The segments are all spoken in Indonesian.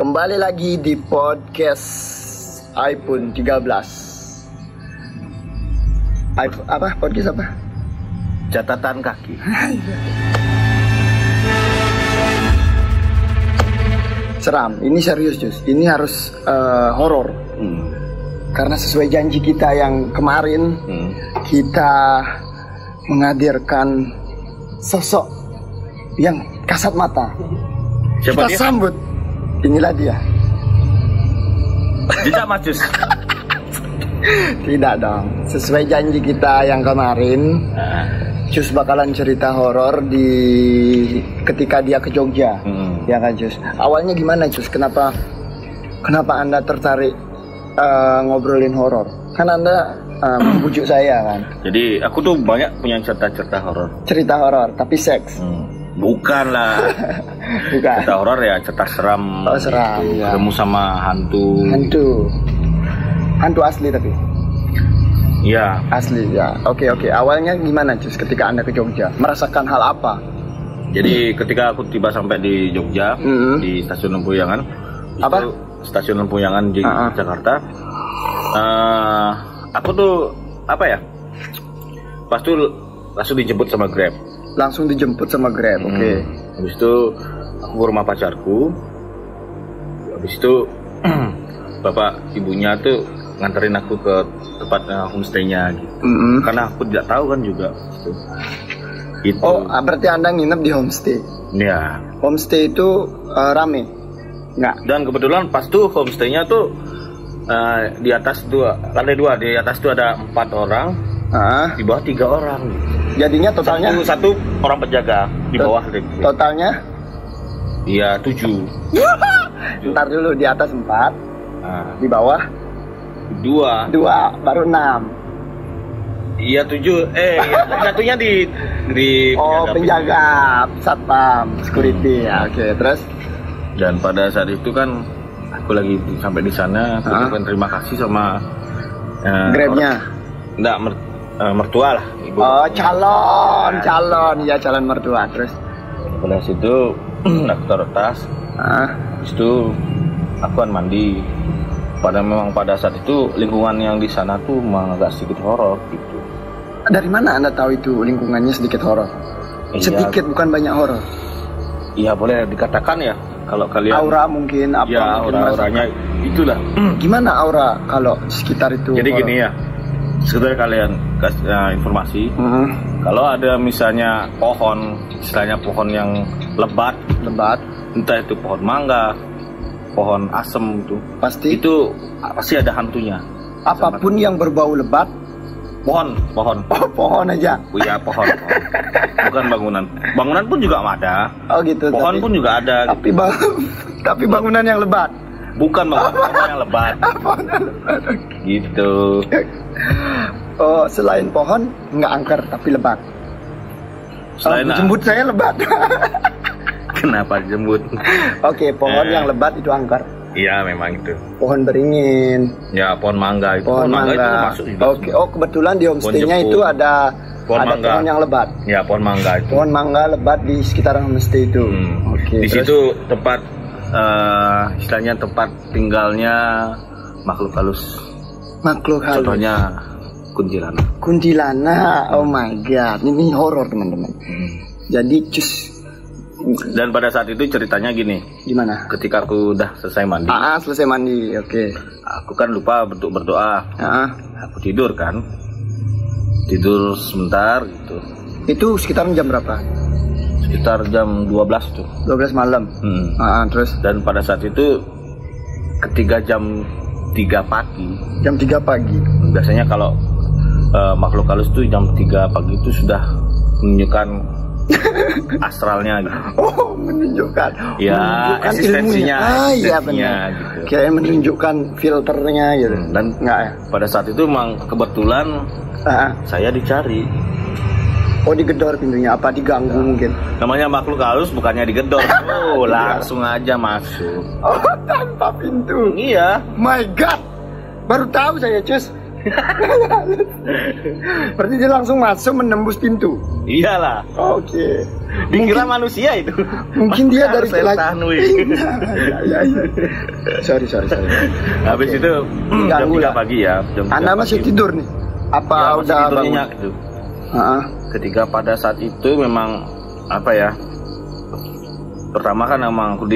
Kembali lagi di podcast iPhone 13. Podcast apa? Catatan kaki. Seram, ini serius Jus. Ini harus horor. Karena sesuai janji kita yang kemarin, kita menghadirkan sosok yang kasat mata. Siapa Kita dia? sambut. Inilah dia. Tidak Macus. Tidak dong. Sesuai janji kita yang kemarin, Jus bakalan cerita horor di ketika dia ke Jogja. Ya kan Jus? Awalnya gimana Jus? Kenapa Anda tertarik ngobrolin horor? Kan Anda membujuk saya kan. Jadi aku tuh banyak punya cerita-cerita horor. Cerita horor tapi seks. Bukan lah. Bukan. Cerita horor ya cerita seram. Oh, seram, gitu. ya. Ketemu sama hantu. Hantu asli tapi. Iya. Asli ya. Oke. Awalnya gimana Jus ketika Anda ke Jogja? Merasakan hal apa? Jadi ketika aku tiba sampai di Jogja, di stasiun Lempuyangan. Apa? Itu stasiun Lempuyangan di Jakarta. Aku tuh apa ya? Pas tuh langsung dijemput sama Grab. Langsung dijemput sama Grab. Oke. Habis itu aku ke rumah pacarku. Habis itu bapak ibunya tuh nganterin aku ke tempat homestay-nya gitu. Karena aku tidak tahu kan juga gitu. Gitu. Oh, berarti Anda nginep di homestay. Ya. Homestay itu rame? Nggak? Dan kebetulan pas tuh homestay-nya tuh di atas lantai 2, di atas tuh ada 4 orang, di bawah 3 orang. Jadinya totalnya satu orang penjaga di bawah. Totalnya? Iya 7. Ntar dulu, di atas 4, di bawah 2, baru 6. Iya 7. Satunya di penjaga satpam security ya. Oke, terus? Dan pada saat itu kan aku lagi sampai di sana, aku ucapkan terima kasih sama Grabnya. Enggak, mertua lah, ibu. Oh, calon mertua. Terus pada situ aku taruh tas. Habis itu aku kan mandi. Memang pada saat itu lingkungan yang di sana tuh memang agak sedikit horor gitu. Dari mana Anda tahu itu lingkungannya sedikit horor? Sedikit, bukan banyak horor. Iya, boleh dikatakan ya. Kalau kalian aura mungkin apa? Ya, auranya itulah. Gimana aura kalau sekitar itu? Jadi horror? gini ya. Sekedar kalian kasih informasi. Kalau ada misalnya pohon, istilahnya pohon yang lebat, entah itu pohon mangga, pohon asem itu pasti ada hantunya. Apapun yang berbau lebat. Pohon. Oh, pohon aja. Iya, pohon. Bukan bangunan. Bangunan pun juga ada. Oh gitu. Pohon pun juga ada. Tapi bangunan yang lebat. Bukan bangunan yang lebat. Gitu. Oh, selain pohon nggak angker tapi lebat. Selain jembut saya lebat. Kenapa jembut? Oke, pohon yang lebat itu angker. Iya, memang itu. Pohon beringin. Ya, pohon mangga itu. Pohon mangga itu masuk juga. Oke. Oh, kebetulan di homestay-nya itu ada pohon yang lebat. Ya, pohon mangga itu. Pohon mangga lebat di sekitaran homestay itu. Oke. Di situ tempat istilahnya tempat tinggalnya makhluk halus. Contohnya kuntilanak. Oh my god, ini horor teman-teman. Jadi dan pada saat itu ceritanya gini. Gimana? Ketika aku udah selesai mandi. Selesai mandi, oke. Aku kan lupa untuk berdoa. Aku tidur kan. Tidur sebentar gitu. Itu sekitar jam berapa? Sekitar jam 12 tuh. 12 malam. Terus? Dan pada saat itu ketika jam 3 pagi. Jam 3 pagi. Biasanya kalau makhluk halus tuh jam 3 pagi itu sudah menunjukkan astralnya gitu. Oh, menunjukkan. Ya, eksistensinya. Iya benar. Gitu. Kayak menunjukkan filternya gitu. Dan enggak ya? Pada saat itu memang kebetulan saya dicari. Oh, digedor pintunya, apa diganggu mungkin? Namanya makhluk halus bukannya digedor. Oh, langsung aja masuk. Oh, tanpa pintu. Iya. My God. Baru tahu saya, Cus. Berarti dia langsung masuk menembus pintu. Iyalah. Oke. Dikira manusia itu. Mungkin dia dari ya. Sorry. Habis itu jam 3 pagi ya. Anda masih tidur nih? Apa ya, udah bangun? Gitu. Ketika pada saat itu memang apa ya? Pertama kan emang aku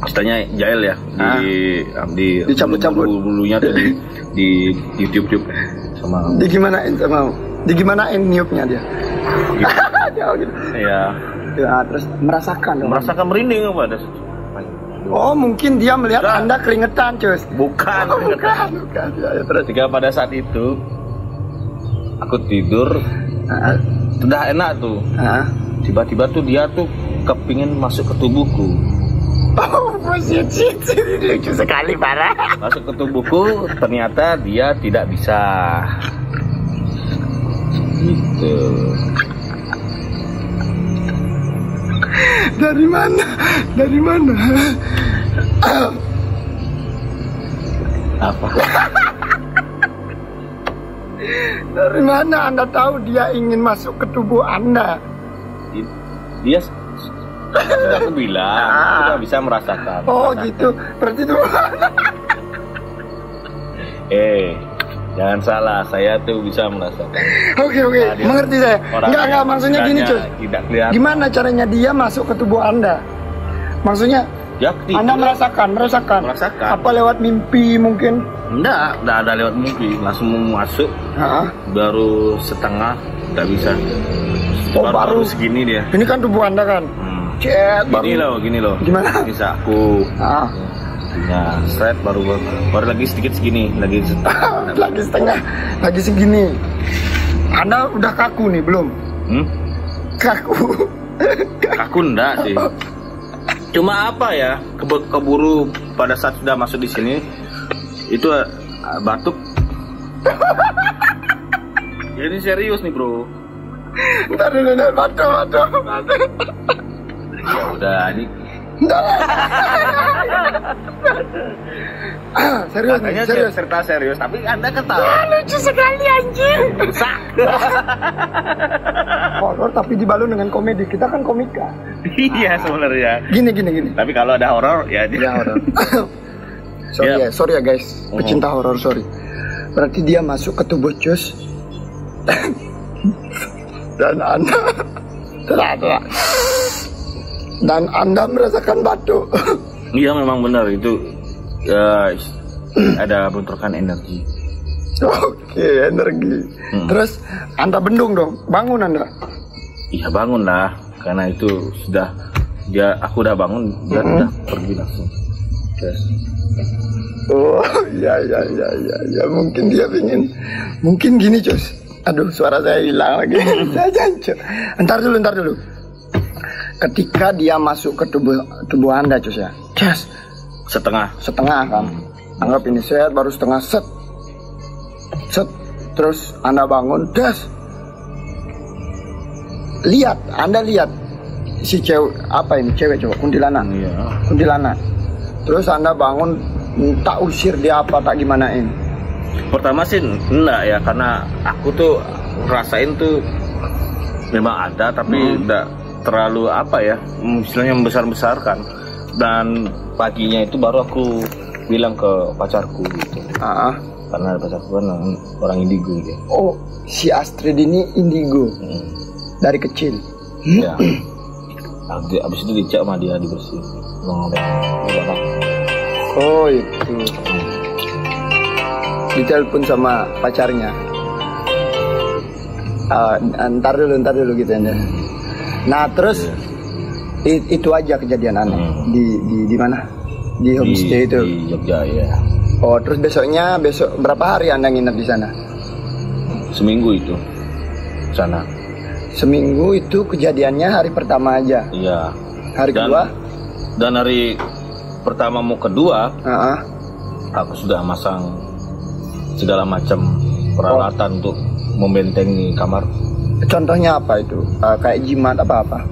istilahnya jail ya, dicabut-cabut bulunya tuh di tiup-tiup sama. Digimanain niupnya dia? Gitu. Iya. Ya, terus merasakan merinding apa ada? Oh, mungkin dia melihat Anda keringetan, Cus. Bukan. Ya, terus ketika pada saat itu aku tidur, sudah enak tuh. Tiba-tiba tuh dia tuh kepingin masuk ke tubuhku. Oh, shit, lucu sekali, parah. Masuk ke tubuhku, ternyata dia tidak bisa. Gitu. Dari mana? Apa? Dari mana Anda tahu dia ingin masuk ke tubuh Anda? Dia sudah aku bilang, sudah bisa merasakan. Oh gitu, berarti itu. Jangan salah, saya tuh bisa merasakan. Oke, mengerti saya. Enggak, maksudnya gini, Cus. Gimana caranya dia masuk ke tubuh Anda? Maksudnya, ya, Anda merasakan. Apa lewat mimpi mungkin? Enggak ada lewat mimpi, langsung masuk. Baru setengah, nggak bisa. Baru segini dia. Ini kan tubuh Anda kan? Gini loh. Gimana? Bisa aku. Ya, straight baru lagi sedikit segini, lagi setengah, lagi segini. Anda udah kaku nih belum? Kaku enggak sih. Cuma apa ya, keburu pada saat sudah masuk di sini itu batuk. Jadi serius nih, Bro. Bentar, batuk. Ya udah, ini serius, serta serius, tapi Anda ketawa. Lucu sekali anjing. Horor tapi dibalut dengan komedi. Kita kan komika. Iya sebenarnya. Gini. Tapi kalau ada horor ya dia horor. Sorry ya guys, pecinta horor, sorry. Berarti dia masuk ke tubuh Cus dan Anda merasakan batuk. Iya memang benar itu. Ada bentrokan energi. Oke, energi. Terus Anda bendung dong, bangun Anda. Iya bangun lah, karena itu sudah aku udah bangun, dia udah pergi langsung. Yes. Oh ya, mungkin dia mungkin gini Cus. Aduh, suara saya hilang lagi. Saya jancur. Entar dulu. Ketika dia masuk ke tubuh Anda, Cus ya. Cus. Setengah kan. Anggap ini set, baru setengah set. Terus Anda bangun, das. Anda lihat si cewek, apa ini cewek coba, kuntilanak. Iya. Kuntilanak. Terus Anda bangun, tak usir dia apa, tak gimanain. Pertama sih enggak ya, karena aku tuh rasain tuh memang ada, tapi enggak terlalu apa ya, istilahnya membesar-besarkan. Dan paginya itu baru aku bilang ke pacarku gitu. Karena pacarku kan orang indigo dia. Oh, si Astrid ini indigo. Dari kecil. Ya. Abis itu dicek sama dia, dibersihin. Oh itu. Ditelepon sama pacarnya. Ntar dulu gitu ya. Nah terus itu aja kejadian aneh di mana? Di homestay itu. Di Jogja ya. Oh terus besok berapa hari Anda nginep di sana? Seminggu itu sana. Seminggu itu kejadiannya hari pertama aja. Iya. Hari kedua? Dan hari pertama mau kedua, aku sudah masang segala macam peralatan untuk membentengi kamar. Contohnya apa itu? Kayak jimat apa-apa?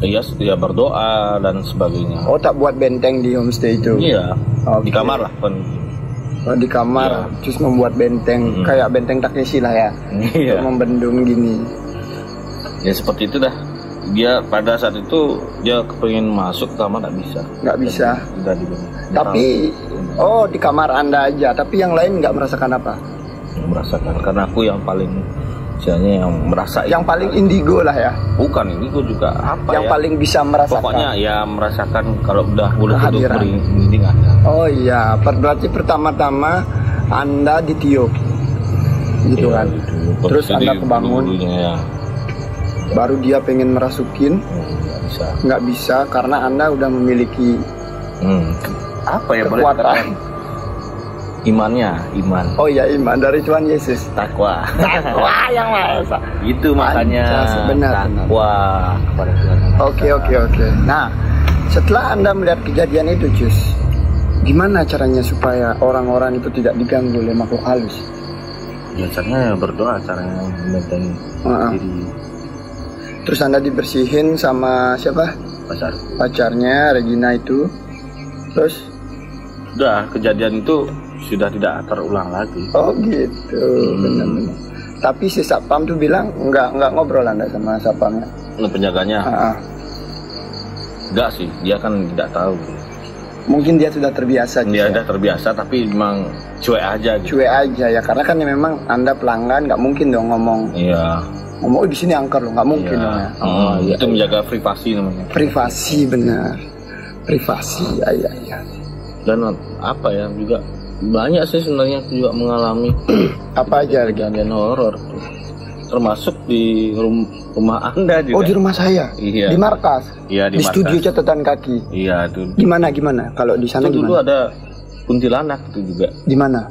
Iya, ya berdoa dan sebagainya. Oh, tak buat benteng di homestay itu? Iya, okay. Di kamar lah pun. Oh, di kamar, terus membuat benteng, kayak benteng Takeshi lah ya, untuk membendung gini. Ya seperti itu dah. Dia pada saat itu dia kepengen masuk ke kamar nggak bisa. Udah Tapi di kamar Anda aja, tapi yang lain nggak merasakan apa? Merasakan, karena aku yang paling misalnya yang merasa yang paling indigo lah ya. Bukan indigo juga apa yang paling bisa merasakan. Pokoknya ya merasakan kalau udah duduk merinding ada. Oh iya, berarti pertama-tama Anda ditiup gitu kan. Gitu. Terus Anda kebangun. Baru dia pengen merasukin. Nggak bisa karena Anda udah memiliki apa ya kekuatan. Iman. Oh iya, iman dari Tuhan Yesus. Takwa yang Maha Esa. Itu makanya takwa kepada Tuhan. Oke. Nah, setelah Anda melihat kejadian itu, Cus, gimana caranya supaya orang-orang itu tidak diganggu oleh makhluk halus? Ya caranya berdoa, caranya membentengi diri. Terus Anda dibersihin sama siapa? Pacarnya Regina itu. Terus udah kejadian itu sudah tidak terulang lagi. Oh gitu, benar-benar. Tapi si satpam tuh bilang nggak ngobrol Anda sama satpamnya? Penjaganya? Enggak sih, dia kan tidak tahu. Mungkin dia sudah terbiasa. Dia sudah terbiasa, tapi memang cuek aja. Gitu. Cuek aja ya, karena kan memang Anda pelanggan, nggak mungkin dong ngomong. Iya. Ngomong di sini angker loh, nggak mungkin dong ya. Itu menjaga privasi namanya. Privasi benar. Privasi, ya. Dan apa ya juga. Banyak sih sebenarnya juga mengalami apa aja kejadian horor, termasuk di rumah Anda juga. Oh, di rumah saya? Iya. Di markas? Iya, di markas. Studio catatan kaki? Iya, itu. Gimana? Kalau di sana itu gimana? Dulu ada kuntilanak itu juga. Di mana?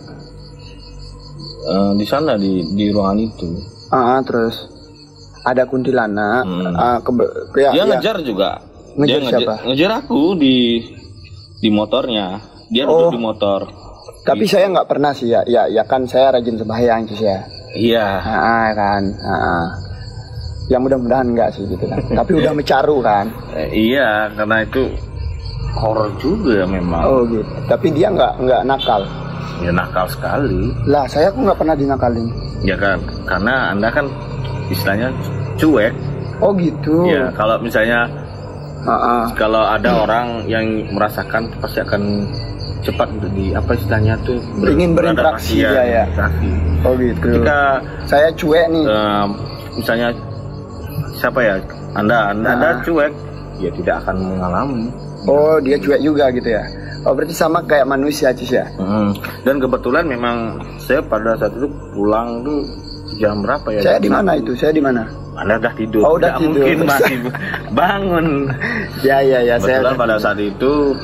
Di sana di ruangan itu. Terus ada kuntilanak. Dia ngejar juga. Ngejar siapa? Ngejar aku di motornya. Dia duduk di motor. Tapi saya nggak pernah sih ya kan saya rajin sembahyang sih ya. Iya. Ya mudah-mudahan enggak sih gitu kan. Tapi udah mencaru kan. Iya, karena itu horor juga memang. Oh gitu. Tapi dia nggak nakal. Ya nakal sekali. Lah saya kok nggak pernah dinakalin. Ya kan, karena Anda kan istilahnya cuek. Oh gitu. Ya kalau misalnya kalau ada orang yang merasakan pasti akan cepat untuk istilahnya tuh ingin berinteraksi ya. Oh gitu. Ketika saya cuek nih. Misalnya siapa ya? Anda cuek, ya tidak akan mengalami. Oh, dia cuek juga gitu ya. Oh, berarti sama kayak manusia Cis ya. Dan kebetulan memang saya pada saat itu pulang tuh jam berapa ya? Saya di mana itu? Saya di mana? Anda udah tidur. Oh, udah tidur. Mungkin masih bangun. Ya. Kebetulan pada saat itu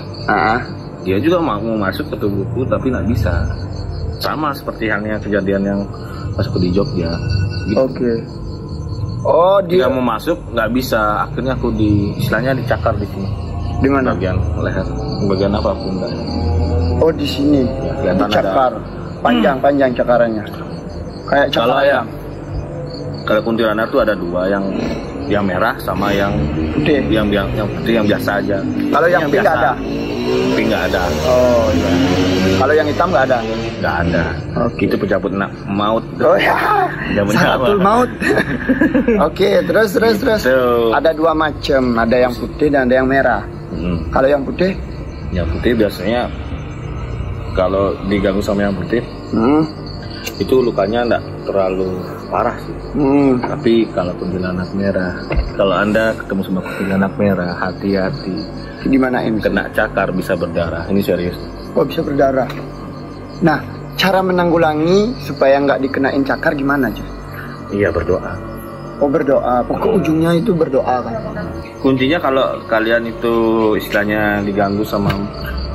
dia juga mau masuk ke tubuhku tapi nggak bisa. Sama seperti halnya kejadian yang pas aku di Jogja. Gitu. Oke. Oh, dia mau masuk nggak bisa. Akhirnya aku istilahnya dicakar di sini. Di mana? Bagian leher, bagian apapun. Oh, di sini. Ya, dicakar. Panjang cakarannya. Kayak cakar ayam. Kalau kuntilanak tuh ada dua, yang merah sama yang putih. Yang putih yang biasa aja. Kalau yang pink nggak ada? Pink nggak ada. Oh iya. Kalau yang hitam nggak ada? Nggak ada. Okay. Itu penyabut maut. Oh ya. Saratul maut. Oke, terus. So, ada dua macam, ada yang putih dan ada yang merah. Kalau yang putih? Yang putih biasanya kalau diganggu sama yang putih, itu lukanya nggak terlalu parah sih. Tapi kalau kuntilanak merah, kalau Anda ketemu sama kuntilanak merah, hati-hati. Gimana ini? Kena cakar bisa berdarah. Ini serius. Oh, bisa berdarah. Nah, cara menanggulangi supaya nggak dikenain cakar gimana, Cus? Iya, berdoa. Oh, berdoa. Pokok ujungnya itu berdoa kan? Kuncinya kalau kalian itu istilahnya diganggu sama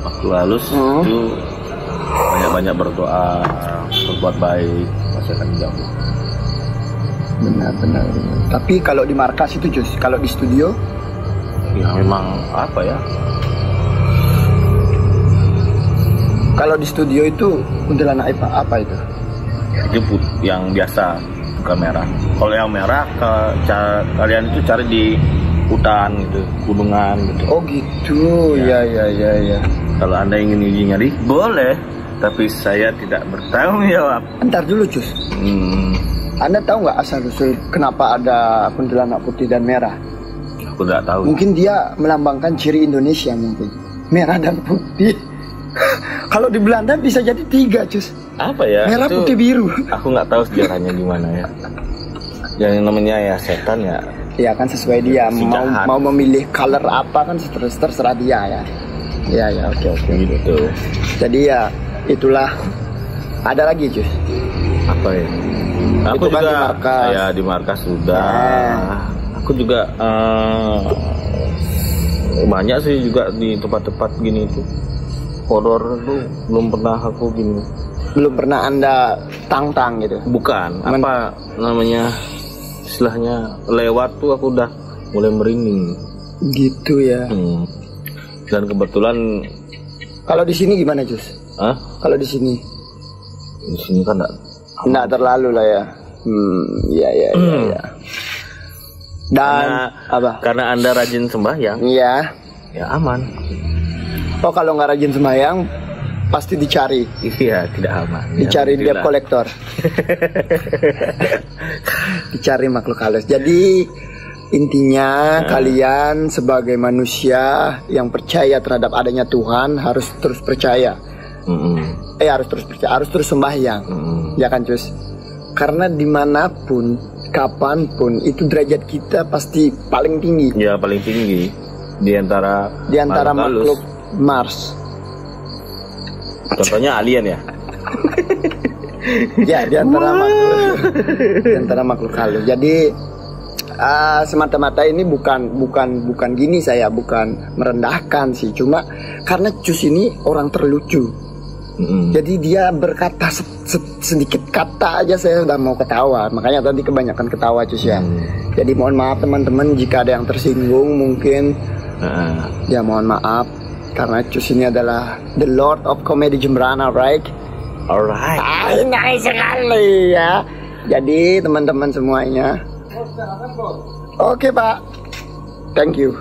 makhluk halus, itu banyak-banyak berdoa, berbuat baik, pasti akan dijauh. Benar. Tapi kalau di markas itu Cus, kalau di studio? Ya memang apa ya? Kalau di studio itu kuntilanak apa itu? Itu yang biasa, bukan merah. Kalau yang merah kalian itu cari di hutan gitu, gunungan gitu. Oh gitu, ya. Kalau Anda ingin nyari, boleh. tapi saya tidak bertanggung jawab. Entar dulu Cus. Anda tahu nggak asal usul kenapa ada kuntilanak putih dan merah? Aku tidak tahu. Mungkin dia melambangkan ciri Indonesia mungkin. Merah dan putih. Kalau di Belanda bisa jadi 3 Cus. Apa ya? Merah itu, putih biru. Aku nggak tahu sejarahnya gimana ya. Yang namanya ya setan ya. Ya kan sesuai dia mau memilih color apa kan terserah dia ya. Ya oke gitu. Jadi ya itulah. Ada lagi Cus. Apa ya? Aku itu juga kan di markas. Ya di markas sudah. Aku juga banyak sih juga di tempat-tempat gini tuh. Horor tuh belum pernah aku gini. Belum pernah Anda tang gitu. Bukan, apa namanya? Istilahnya lewat tuh aku udah mulai merinding. Gitu ya. Dan kebetulan kalau di sini gimana Cus? Hah? Kalau di sini? Di sini kan enggak terlalu lah ya. Ya. Dan karena Anda rajin sembahyang. Iya. Ya aman. Oh kalau nggak rajin sembahyang pasti dicari. Iya tidak aman. Dicari debt collector. Dicari makhluk halus. Jadi intinya kalian sebagai manusia yang percaya terhadap adanya Tuhan harus terus percaya. Harus terus percaya, harus terus sembahyang. Ya kan Cus? Karena dimanapun, kapanpun itu derajat kita pasti paling tinggi. Ya paling tinggi di antara makhluk Mars. Contohnya alien ya. Ya di antara makhluk halus. Jadi semata-mata ini bukan gini, saya bukan merendahkan sih, cuma karena Cus ini orang terlucu. Jadi dia berkata sedikit kata aja saya udah mau ketawa. Makanya tadi kebanyakan ketawa Cus ya. Jadi mohon maaf teman-teman jika ada yang tersinggung mungkin. Ya mohon maaf karena Cus ini adalah the Lord of Comedy Jemberana, right? Alright. Nice sekali ya. Jadi teman-teman semuanya. Oke Pak. Thank you.